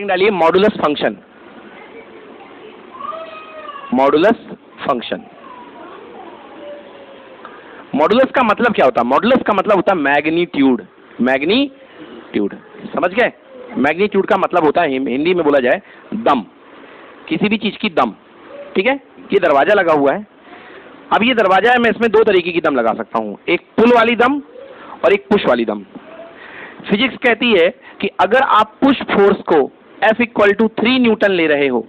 Heading डालिए modulus function. Modulus function. Modulus का मतलब क्या होता है? मॉडुलस का मतलब होता है मैग्नीट्यूड। मैग्नीट्यूड समझ गए? मैग्नीट्यूड का मतलब होता है हिंदी में बोला जाए दम, किसी भी चीज की दम। ठीक है, ये दरवाजा लगा हुआ है। अब ये दरवाजा है, मैं इसमें दो तरीके की दम लगा सकता हूं, एक पुल वाली दम और एक पुश वाली दम। फिजिक्स कहती है कि अगर आप पुश फोर्स को F = 3 न्यूटन ले रहे हो,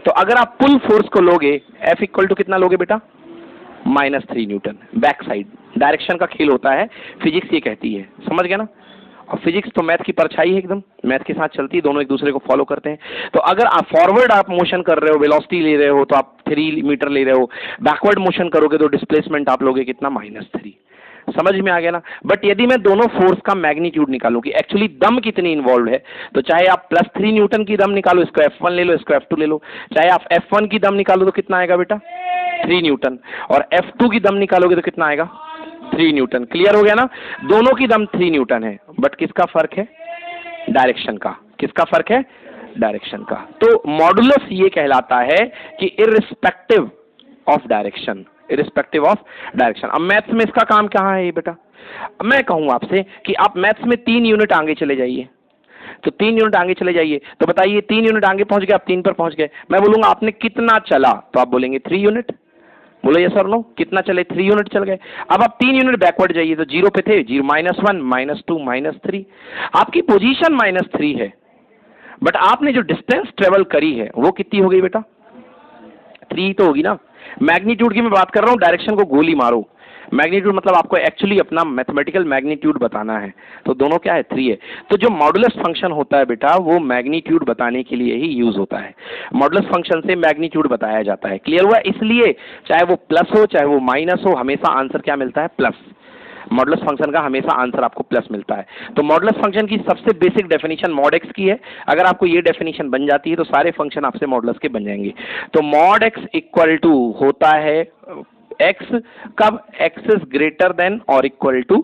तो अगर आप पुल फोर्स को लोगे F = कितना लोगे बेटा? -3 न्यूटन। बैक साइड डायरेक्शन का खेल होता है, फिजिक्स ये कहती है। समझ गया ना? और फिजिक्स तो मैथ की परछाई है, एकदम मैथ के साथ चलती है, दोनों एक दूसरे को फॉलो करते हैं। तो अगर आप फॉरवर्ड आप मोशन कर रहे हो, वेलोसिटी ले रहे हो, तो आप 3 मीटर ले रहे हो। बैकवर्ड मोशन करोगे तो डिस्प्लेसमेंट आप लोगे कितना? -3। समझ में आ गया ना? बट यदि मैं दोनों फोर्स का मैग्नीट्यूड निकालूं कि एक्चुअली दम कितनी इन्वॉल्व है, तो चाहे आप +3 न्यूटन की दम निकालो, इसको F1 ले लो, इसको F2 ले लो, चाहे आप F1 की दम निकालो तो कितना आएगा बेटा? 3 न्यूटन, और F2 की दम निकालोगे तो कितना आएगा? 3 न्यूटन। क्लियर हो गया ना? दोनों की दम 3 न्यूटन है, बट किसका फर्क है? डायरेक्शन का। किसका फर्क है? डायरेक्शन का। तो मॉडुलस ये कहलाता है कि irrespective of direction, irrespective of direction. अब मैथ्स में इसका काम कहाँ है ये बेटा? मैं कहूं आपसे कि आप मैथ्स में 3 यूनिट आगे चले जाइए, तो 3 यूनिट आगे चले जाइए, तो बताइए 3 यूनिट आगे पहुंच गए, आप 3 पर पहुंच गए, मैं बोलूंगा आपने कितना चला, तो आप बोलेंगे 3 यूनिट। बोलो यस और नो, कितना चले? 3 यूनिट चल गए। अब आप 3 यूनिट बैकवर्ड जाइए, तो 0 पे थे, 0 -1 -2 -3, आपकी पोजीशन -3 है, बट आपने जो डिस्टेंस ट्रेवल करी है वो कितनी हो गई बेटा? 3 तो होगी ना। मैग्नीट्यूड की मैं बात कर रहा हूं, डायरेक्शन को गोली मारो। मैग्नीट्यूड मतलब आपको एक्चुअली अपना मैथमेटिकल मैग्नीट्यूड बताना है, तो दोनों क्या है? 3 है। तो जो मॉडुलस फंक्शन होता है बेटा, वो मैग्नीट्यूड बताने के लिए ही यूज होता है। मॉडुलस फंक्शन से मैग्नीट्यूड बताया जाता है। क्लियर हुआ? इसलिए चाहे वो प्लस हो चाहे वो माइनस हो, हमेशा आंसर क्या मिलता है? प्लस। मॉडुलस फंक्शन का हमेशा आंसर आपको प्लस मिलता है। तो मॉडुलस फंक्शन की सबसे बेसिक डेफिनेशन मॉड एक्स की है। अगर आपको ये डेफिनेशन बन जाती है तो सारे फंक्शन आपसे मॉडुलस के बन जाएंगे। तो मॉड एक्स इक्वल टू होता है एक्स कब? एक्स इज ग्रेटर देन और इक्वल टू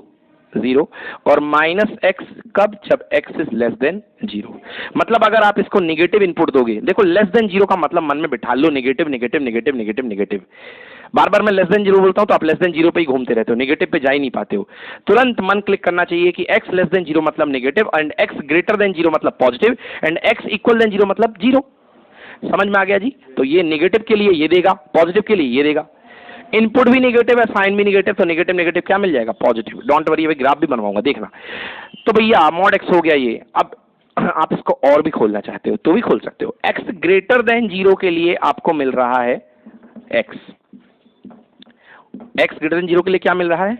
0, और -x कब? जब x इज लेस देन 0। मतलब अगर आप इसको निगेटिव इनपुट दोगे, देखो लेस देन 0 का मतलब मन में बिठा लो, negative negative negative negative negative. बार बार मैं लेस देन 0 बोलता हूं तो आप लेस देन 0 पे ही घूमते रहते हो, निगेटिव पे जा ही नहीं पाते हो। तुरंत मन क्लिक करना चाहिए कि x लेस देन 0 मतलब negative, and x greater than 0 मतलब positive, and x equal than 0 मतलब 0। समझ में आ गया जी? तो ये निगेटिव के लिए ये देगा, पॉजिटिव के लिए ये देगा। इनपुट भी नेगेटिव है, साइन भी नेगेटिव, तो नेगेटिव नेगेटिव क्या मिल जाएगा? पॉजिटिव। डोंट वरी, अभी ग्राफ भी बनवाऊंगा, देखना। तो भैया मॉड एक्स हो गया ये। अब आप इसको और भी खोलना चाहते हो तो भी खोल सकते हो। एक्स ग्रेटर देन 0 के लिए आपको मिल रहा है एक्स। एक्स ग्रेटर देन 0 के लिए क्या मिल रहा है?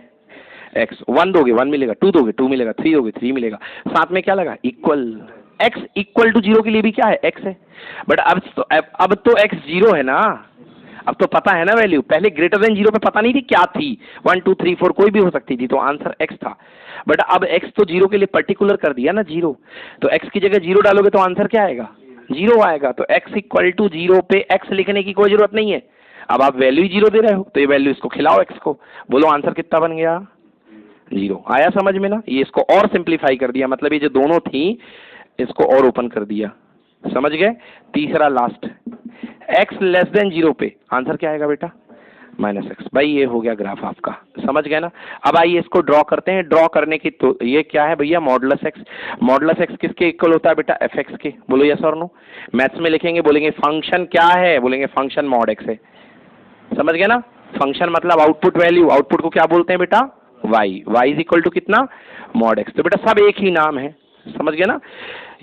एक्स। 1 दोगे 1 मिलेगा, 2 दोगे 2 मिलेगा, 3 दोगे 3 मिलेगा, साथ में क्या लगा? इक्वल। एक्स इक्वल टू 0 के लिए भी क्या है? एक्स है। बट अब तो एक्स 0 है ना, अब तो पता है ना वैल्यू। पहले ग्रेटर देन 0 पे पता नहीं थी क्या थी, 1 2 3 4 कोई भी हो सकती थी, तो आंसर x था। बट अब x तो 0 के लिए पर्टिकुलर कर दिया ना, 0, तो x की जगह 0 डालोगे तो आंसर क्या आएगा? 0 आएगा। तो x इक्वल टू 0 पे x लिखने की कोई जरूरत नहीं है। अब आप वैल्यू ही 0 दे रहे हो, तो ये वैल्यू इसको खिलाओ x को, बोलो आंसर कितना बन गया? 0। आया समझ में ना? ये इसको और सिंप्लीफाई कर दिया, मतलब ये जो दोनों थी इसको और ओपन कर दिया। समझ गए? तीसरा लास्ट, x लेस देन 0 पे आंसर क्या आएगा बेटा? -x। भाई ये हो गया ग्राफ आपका। समझ गए ना? अब आइए इसको ड्रॉ करते हैं। ड्रॉ करने की तो ये क्या है भैया? Modulus x। मॉडुलस x किसके इक्वल होता है बेटा? fx के। बोलो यस और नो। मैथ्स में लिखेंगे, बोलेंगे फंक्शन क्या है? बोलेंगे फंक्शन मॉड x है। समझ गए ना? फंक्शन मतलब आउटपुट वैल्यू, आउटपुट को क्या बोलते हैं बेटा? y। y is equal to कितना? Mod x। तो बेटा सब एक ही नाम है। समझ गए ना?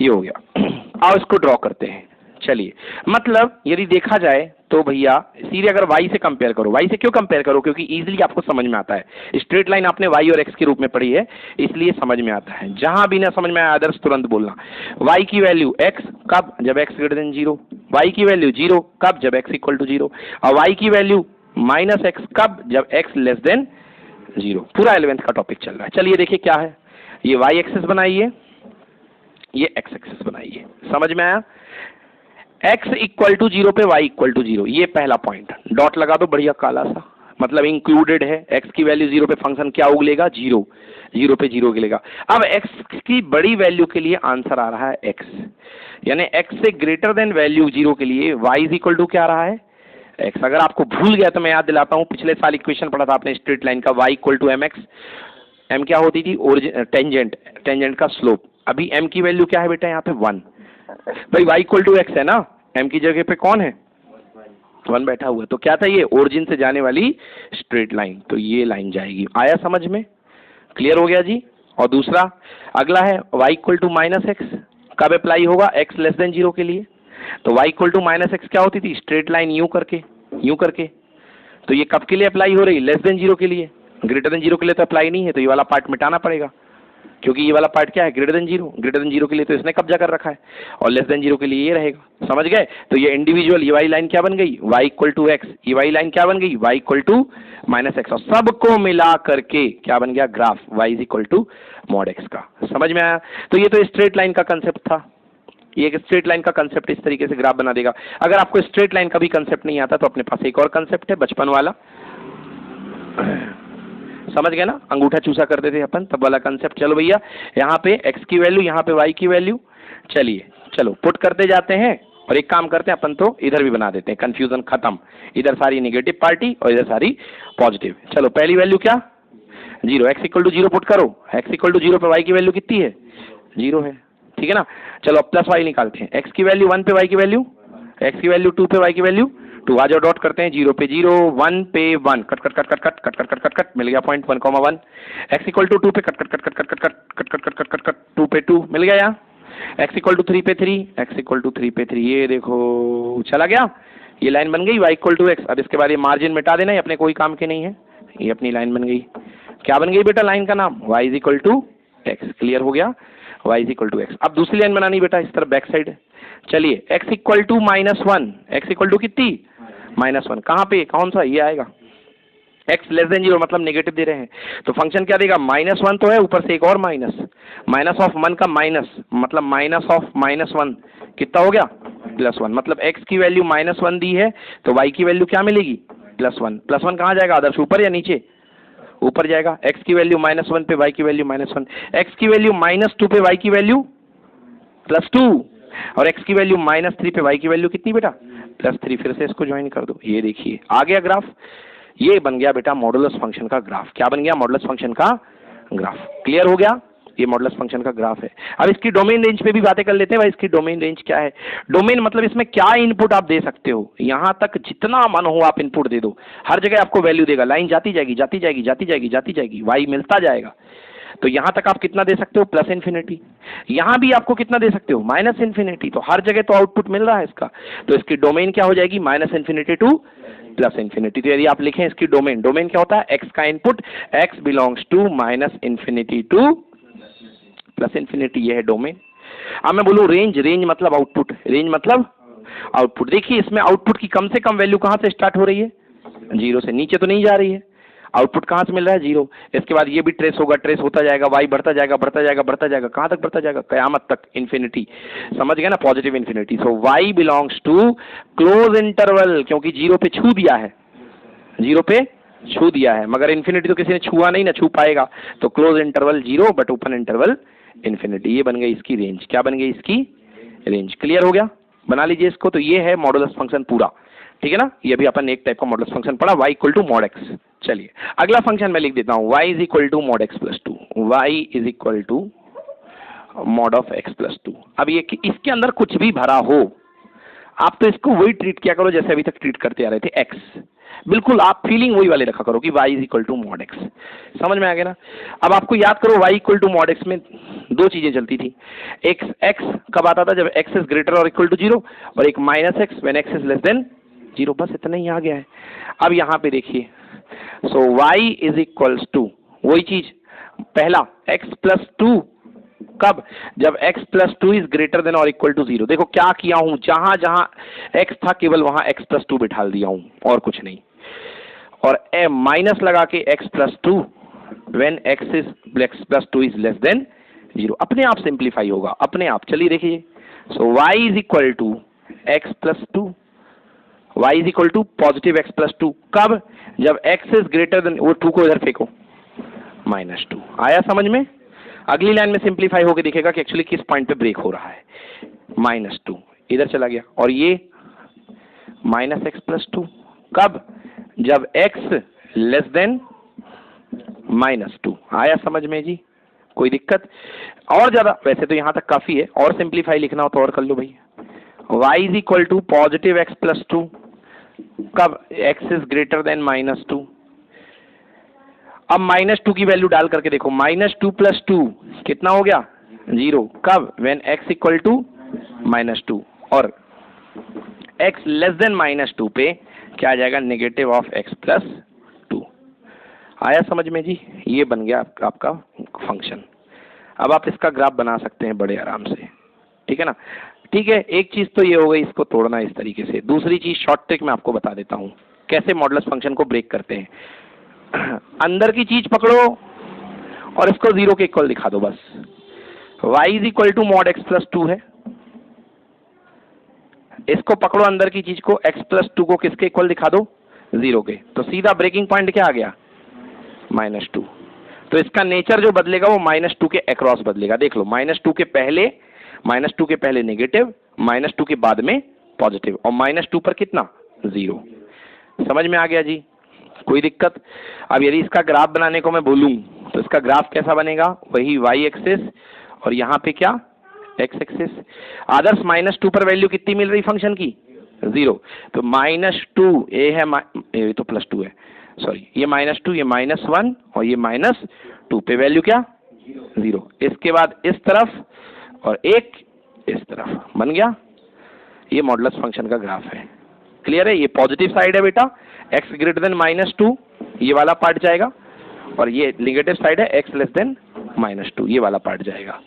ये हो गया। आओ इसको ड्रॉ करते हैं। चलिए, मतलब यदि देखा जाए तो भैया सीधे अगर y से कंपेयर करो, y से क्यों कंपेयर करो? क्योंकि इजीली आपको समझ में आता है। स्ट्रेट लाइन आपने y और x के रूप में पढ़ी है, इसलिए समझ में आता है। जहां भी ना समझ में आया आदर्श तुरंत बोलना। y की वैल्यू x कब? जब x ग्रेटर देन 0। y की वैल्यू 0 कब? जब x इक्वल टू 0। और y की वैल्यू -x कब? जब x लेस देन 0। पूरा 11th का टॉपिक चल रहा है। चलिए देखिए क्या है। ये y एक्सिस बनाइए, ये x एक्सिस बनाइए। समझ में आया? x इक्वल टू 0 पे y इक्वल टू 0, ये पहला पॉइंट। डॉट लगा दो बढ़िया काला सा। मतलब इंक्लूडेड है। x की वैल्यू 0 पे फंक्शन क्या उगलेगा? 0, 0 पे 0 उगलेगा। अब x की बड़ी वैल्यू के लिए आंसर आ रहा है x, यानी x से ग्रेटर देन वैल्यू 0 के लिए y इज इक्वल टू क्या आ रहा है? x। अगर आपको भूल गया तो मैं याद दिलाता हूं, पिछले साल इक्वेशन पढ़ा था आपने स्ट्रेट लाइन का, y equal to mx। m क्या होती थी? टेंजेंट, टेंजेंट का स्लोप। अभी m की वैल्यू क्या है बेटा? यहाँ पे 1। भाई y इक्वल टू x है ना, m की जगह पे कौन है? 1 बैठा हुआ है। तो क्या था ये? ओरिजिन से जाने वाली स्ट्रेट लाइन। तो ये लाइन जाएगी। आया समझ में? क्लियर हो गया जी? और दूसरा अगला है y equal to minus x. कब अप्लाई होगा? x लेस देन 0 के लिए। तो y equal to minus x क्या होती थी? स्ट्रेट लाइन यूं करके, यूं करके। तो ये कब के लिए अप्लाई हो रही? लेस देन 0 के लिए। ग्रेटर देन 0 के लिए तो अप्लाई नहीं है, तो ये वाला पार्ट मिटाना पड़ेगा, क्योंकि ये वाला पार्ट क्या है? Greater than 0। ग्रेटर देन 0 के लिए तो इसने कब्जा कर रखा है, और लेस देन 0 के लिए ये रहेगा। समझ गए? तो ये इंडिविजुअल ये वाली लाइन क्या बन गई? y equal to x. ये वाली लाइन क्या बन गई? y equal to minus x. और सबको मिला करके क्या बन गया? Graph y is equal to mod x का। समझ में आया? तो ये तो स्ट्रेट लाइन का कंसेप्ट था। ये एक स्ट्रेट लाइन का कंसेप्ट इस तरीके से ग्राफ बना देगा। अगर आपको स्ट्रेट लाइन का भी कंसेप्ट नहीं आता तो अपने पास एक और कंसेप्ट है बचपन वाला, समझ गए ना? अंगूठा चूसा करते थे अपन, तब वाला कंसेप्ट। चलो भैया, यहाँ पे x की वैल्यू, यहाँ पे y की वैल्यू। चलिए चलो पुट करते जाते हैं, और एक काम करते हैं अपन तो इधर भी बना देते हैं, कंफ्यूजन खत्म। इधर सारी नेगेटिव पार्टी और इधर सारी पॉजिटिव। चलो पहली वैल्यू क्या? 0। x इक्वल टू 0 पुट करो। x इक्वल टू 0 पे y की वैल्यू कितनी है? 0 है, ठीक है ना? चलो अब प्लस y निकालते हैं। x की वैल्यू 1 पे y की वैल्यू, x की वैल्यू 2 पे y की वैल्यू 2। आ जाओ डॉट करते हैं। 0 पे 0, 1 पे 1, cut cut cut cut cut cut cut cut cut cut, मिल गया पॉइंट 1,1। x इक्वल टू 2 पे cut cut cut cut cut cut cut cut cut cut cut cut 2 पे 2 मिल गया यहाँ। x इक्वल टू 3 पे 3, x इक्वल टू 3 पे 3, ये देखो चला गया। ये लाइन बन गई y इक्वल टू x। अब इसके बाद ये मार्जिन मिटा देना, ये अपने कोई काम के नहीं है, ये अपनी लाइन बन गई। क्या बन गई बेटा लाइन का नाम? y is equal to x। Clear हो गया? y is equal to x। अब दूसरी लाइन बनानी बेटा इस तरफ बैक साइड। चलिए x equal to -1, x equal to कितनी? -1। कहाँ पे? कौन सा? ये आएगा। x लेस देन 0 मतलब नेगेटिव दे रहे हैं, तो फंक्शन क्या देगा? -1 तो है, ऊपर से एक और माइनस, माइनस ऑफ 1 का माइनस, मतलब माइनस ऑफ -1 कितना हो गया? +1। मतलब x की वैल्यू -1 दी है, तो y की वैल्यू क्या मिलेगी? +1। +1 कहाँ जाएगा आदर्श? ऊपर या नीचे? ऊपर जाएगा। x की वैल्यू -1 पे y की वैल्यू -1, x की वैल्यू -2 पे y की वैल्यू +2, और x की वैल्यू -3 पे y की वैल्यू कितनी बेटा? +3। फिर से इसको ज्वाइन कर दो, ये देखिए आ गया ग्राफ। ये बन गया बेटा मॉडुलस फंक्शन का ग्राफ। क्या बन गया? मॉडुलस फंक्शन का ग्राफ। क्लियर हो गया? ये मॉडुलस फंक्शन का ग्राफ है। अब इसकी डोमेन रेंज पे भी बातें कर लेते हैं। भाई इसकी डोमेन रेंज क्या है? डोमेन मतलब इसमें क्या इनपुट आप दे सकते हो, यहां तक जितना मन हो आप इनपुट दे दो, हर जगह आपको वैल्यू देगा। लाइन जाती जाएगी जाती जाएगी जाती जाएगी जाती जाएगी, y मिलता जाएगा। तो यहां तक आप कितना दे सकते हो? +∞। यहां भी आपको कितना दे सकते हो? -∞। तो हर जगह तो आउटपुट मिल रहा है इसका, तो इसकी डोमेन क्या हो जाएगी? -∞ टू +∞। तो यदि आप लिखें इसकी डोमेन, डोमेन क्या होता है? x का input, x belongs to -∞ to +∞, ये है डोमेन। अब मैं बोलूं रेंज, रेंज मतलब आउटपुट, रेंज मतलब आउटपुट। देखिए इसमें आउटपुट की कम से कम वैल्यू कहां से स्टार्ट हो रही है? 0 से, नीचे तो नहीं जा रही है। आउटपुट कहां से मिल रहा है? 0। इसके बाद ये भी ट्रेस होगा, ट्रेस होता जाएगा, y बढ़ता जाएगा बढ़ता जाएगा बढ़ता जाएगा, कहां तक बढ़ता जाएगा? कयामत तक, इन्फिनिटी। समझ गए ना? Positive infinity. So y belongs to closed interval, क्योंकि 0 पे छू दिया है, 0 पे छू दिया है, मगर इन्फिनिटी तो किसी ने छुआ नहीं ना, छू पाएगा। तो close interval 0 but open interval infinity. ये बन गई इसकी रेंज। क्या बन गई इसकी? रेंज। क्लियर हो गया? बना लीजिए इसको। तो ये है मॉडुलस फंक्शन पूरा, ठीक है ना? ये भी अपन एक टाइप का मॉडुलस फंक्शन पढ़ा, y equal to mod x। चलिए अगला फंक्शन मैं लिख देता हूं, y is equal to mod x plus 2, y is equal to mod of x plus 2। अब ये इसके अंदर कुछ भी भरा हो, आप तो इसको वही ट्रीट किया करो जैसे अभी तक ट्रीट करते आ रहे थे, x। बिल्कुल आप फीलिंग वही वाले रखा करो कि y is equal to mod x। समझ में आ गया ना? अब आपको याद करो y equal to mod x में दो चीजें चलती थी। एक x कब आता था? जब x इज ग्रेटर और इक्वल टू 0, और एक -x when x is less than 0। बस इतना ही आ गया है। अब यहां पे देखिए, so y is equals to वही चीज, पहला x प्लस 2 कब? जब x plus 2 is greater then और इक्वल टू 0। देखो क्या किया हूं, जहां जहां x था केवल वहां x प्लस 2 बिठा दिया हूं और कुछ नहीं, और माइनस लगा के x plus 2 when x plus 2 is less than 0। अपने आप सिंप्लीफाई होगा, अपने आप। चलिए देखिए, so y is equal to x plus 2 y is equal to positive x plus two. कब? जब x इज ग्रेटर देन, वो 2 को इधर फेंको, -2। आया समझ में? अगली लाइन में सिंप्लीफाई होकर दिखेगा कि एक्चुअली किस पॉइंट पे ब्रेक हो रहा है। -2 इधर चला गया, और ये -x प्लस 2। कब? जब x लेस देन -2। आया समझ में जी? कोई दिक्कत? और ज्यादा, वैसे तो यहां तक काफी है, और सिंप्लीफाई लिखना हो तो और कर लो भाई। y is equal to positive x plus 2। कब? x is greater than -2। अब -2 की वैल्यू डाल करके देखो, -2 प्लस 2 कितना हो गया? 0। कब? व्हेन x इक्वल टू -2, और x लेस देन -2 पे क्या आ जाएगा? Negative of x plus 2। आया समझ में जी? ये बन गया आपका फंक्शन। अब आप इसका ग्राफ बना सकते हैं बड़े आराम से, ठीक है ना? ठीक है, एक चीज तो ये हो गई, इसको तोड़ना इस तरीके से। दूसरी चीज शॉर्ट ट्रिक में आपको बता देता हूं कैसे मॉडुलस फंक्शन को ब्रेक करते हैं। अंदर की चीज पकड़ो और इसको 0 के इक्वल दिखा दो बस। y is equal to mod x plus 2 है, इसको पकड़ो अंदर की चीज को, x प्लस 2 को किसके इक्वल दिखा दो? 0 के। तो सीधा ब्रेकिंग पॉइंट क्या आ गया? -2। तो इसका नेचर जो बदलेगा वो -2 के अक्रॉस बदलेगा। देख लो, -2 के पहले नेगेटिव, -2 के बाद में पॉजिटिव, और -2 पर कितना? 0। समझ में आ गया जी? कोई दिक्कत? अब यदि इसका ग्राफ बनाने को मैं बोलूं तो इसका ग्राफ कैसा बनेगा? वही y एक्सिस, और यहाँ पे क्या? x axis. आदर्श -2 पर वैल्यू कितनी मिल रही फंक्शन की? 0। तो -2 ये है, ये तो +2 है, सॉरी, ये -2, ये -1, और ये -2 पे वैल्यू क्या? 0। इसके बाद इस तरफ और एक इस तरफ, बन गया। ये मॉडुलस फंक्शन का ग्राफ है। क्लियर है? ये पॉजिटिव साइड है बेटा, x ग्रेटर देन -2, ये वाला पार्ट जाएगा, और ये नेगेटिव साइड है, x लेस देन -2, ये वाला पार्ट जाएगा।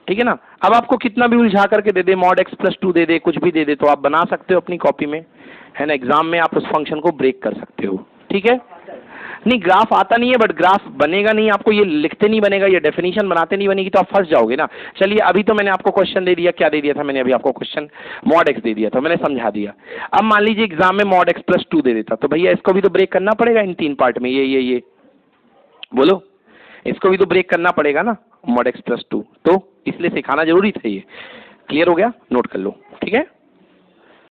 ठीक है ना? अब आपको कितना भी उलझा करके दे दे, मॉड x प्लस 2 दे दे, कुछ भी दे दे, तो आप बना सकते हो अपनी कॉपी में, है ना? एग्जाम में आप उस फंक्शन को ब्रेक कर सकते हो। ठीक है? नहीं, ग्राफ आता नहीं है, बट ग्राफ बनेगा नहीं, आपको ये लिखते नहीं बनेगा, ये डेफिनेशन बनाते नहीं बनेगी, तो आप फंस जाओगे ना। चलिए, अभी तो मैंने आपको क्वेश्चन दे दिया, क्या दे दिया था मैंने? अभी आपको क्वेश्चन मॉड x दे दिया था, मैंने समझा दिया। अब मान लीजिए एग्जाम में मॉड x प्लस 2 दे देता, तो भैया इसको भी तो ब्रेक करना पड़ेगा इन 3 पार्ट में, ये बोलो, इसको भी तो ब्रेक करना पड़ेगा ना, मॉड x प्लस 2, तो इसलिए सिखाना जरूरी था ये। क्लियर हो गया? नोट कर लो, ठीक है?